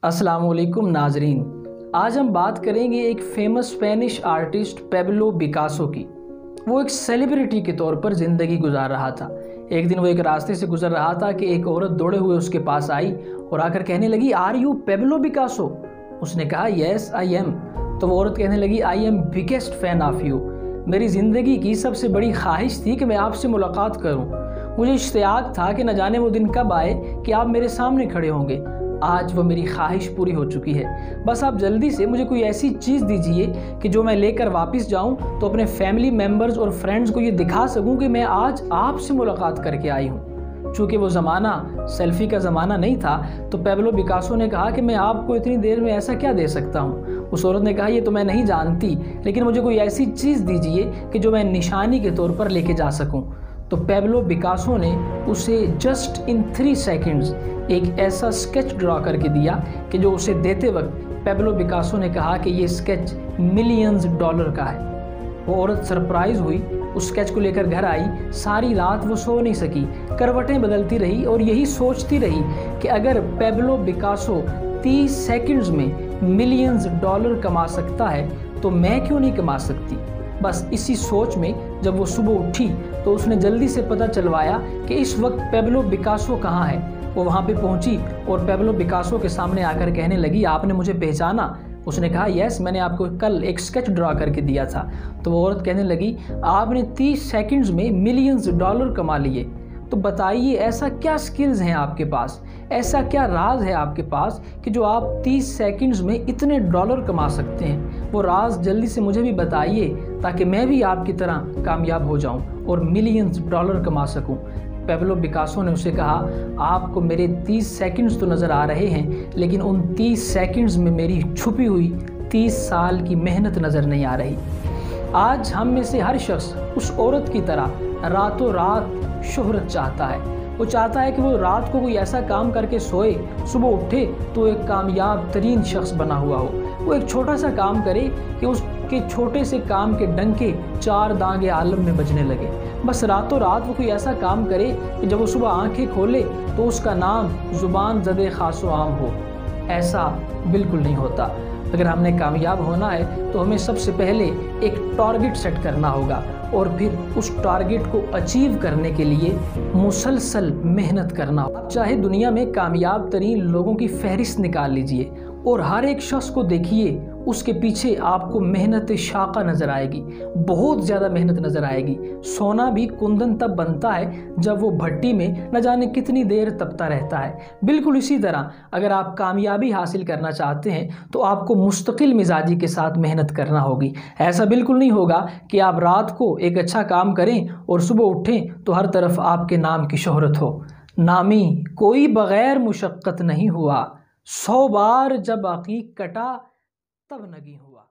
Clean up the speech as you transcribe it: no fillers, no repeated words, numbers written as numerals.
अस्सलाम वालेकुम नाजरीन। आज हम बात करेंगे एक famous Spanish artist Pablo Picasso की। वो एक सेलिब्रिटी के तौर पर ज़िंदगी गुजार रहा था। एक दिन वो एक रास्ते से गुजर रहा था कि एक औरत दौड़े हुए उसके पास आई और आकर कहने लगी, आर यू पेब्लो पिकासो? उसने कहा, येस आई एम। तो वो औरत कहने लगी, I am biggest fan of you. मेरी ज़िंदगी की सबसे बड़ी ख्वाहिश थी कि मैं आपसे मुलाकात करूं। मुझे इश्तियाक था कि न जाने वो दिन कब आए कि आप मेरे सामने खड़े होंगे। आज वो मेरी ख्वाहिश पूरी हो चुकी है। बस आप जल्दी से मुझे कोई ऐसी चीज़ दीजिए कि जो मैं लेकर वापस जाऊं तो अपने फैमिली मेम्बर्स और फ्रेंड्स को ये दिखा सकूं कि मैं आज आपसे मुलाकात करके आई हूं। चूँकि वो ज़माना सेल्फ़ी का ज़माना नहीं था, तो पेब्लो पिकासो ने कहा कि मैं आपको इतनी देर में ऐसा क्या दे सकता हूँ। उस औरत ने कहा, ये तो मैं नहीं जानती, लेकिन मुझे कोई ऐसी चीज़ दीजिए कि जो मैं निशानी के तौर पर लेके जा सकूँ। तो पेब्लो पिकासो ने उसे जस्ट इन 3 सेकेंड्स एक ऐसा स्केच ड्रा करके दिया कि जो उसे देते वक्त पेब्लो पिकासो ने कहा कि ये स्केच मिलियंस डॉलर का है। वो औरत सरप्राइज हुई, उस स्केच को लेकर घर आई। सारी रात वो सो नहीं सकी, करवटें बदलती रही और यही सोचती रही कि अगर पेब्लो पिकासो 30 सेकंड्स में मिलियंस डॉलर कमा सकता है तो मैं क्यों नहीं कमा सकती। बस इसी सोच में जब वो सुबह उठी तो उसने जल्दी से पता चलवाया कि इस वक्त पेब्लो पिकासो कहाँ है। वो वहाँ पे पहुँची और पेब्लो पिकासो के सामने आकर कहने लगी, आपने मुझे पहचाना? उसने कहा, यस, मैंने आपको कल एक स्केच ड्रा करके दिया था। तो वो औरत कहने लगी, आपने 30 सेकंड्स में मिलियंस डॉलर कमा लिए। तो बताइए, ऐसा क्या स्किल्स हैं आपके पास, ऐसा क्या राज है आपके पास कि जो आप 30 सेकंड्स में इतने डॉलर कमा सकते हैं? वो राज जल्दी से मुझे भी बताइए ताकि मैं भी आपकी तरह कामयाब हो जाऊं और मिलियंस डॉलर कमा सकूं। पेब्लो पिकासो ने उसे कहा, आपको मेरे 30 सेकंड्स तो नज़र आ रहे हैं, लेकिन उन 30 सेकंड्स में मेरी छुपी हुई 30 साल की मेहनत नज़र नहीं आ रही। आज हम में से हर शख्स उस औरत की तरह रातों रात शोहरत चाहता है। वो चाहता है कि वो रात को कोई ऐसा काम करके सोए, सुबह उठे तो एक कामयाब तरीन शख्स बना हुआ हो। वो एक छोटा सा काम करे कि उसके छोटे से काम के डंके 4 दांगे आलम में बजने लगे। बस रातों रात वो कोई ऐसा काम करे कि जब वो सुबह आंखें खोले तो उसका नाम ज़ुबान ज़दे खासो आम हो। ऐसा बिल्कुल नहीं होता। अगर हमने कामयाब होना है तो हमें सबसे पहले एक टारगेट सेट करना होगा और फिर उस टारगेट को अचीव करने के लिए मुसलसल मेहनत करना होगा। चाहे दुनिया में कामयाब तरीन लोगों की फहरिस्त निकाल लीजिए और हर एक शख्स को देखिए, उसके पीछे आपको मेहनत शाका नज़र आएगी, बहुत ज़्यादा मेहनत नज़र आएगी। सोना भी कुंदन तब बनता है जब वो भट्टी में न जाने कितनी देर तपता रहता है। बिल्कुल इसी तरह अगर आप कामयाबी हासिल करना चाहते हैं तो आपको मुस्तकिल मिजाजी के साथ मेहनत करना होगी। ऐसा बिल्कुल नहीं होगा कि आप रात को एक अच्छा काम करें और सुबह उठें तो हर तरफ आपके नाम की शोहरत हो। नामी कोई बग़ैर मुशक्क़त नहीं हुआ, 100 बार जब अक़ीक़ कटा तब नगी हुआ।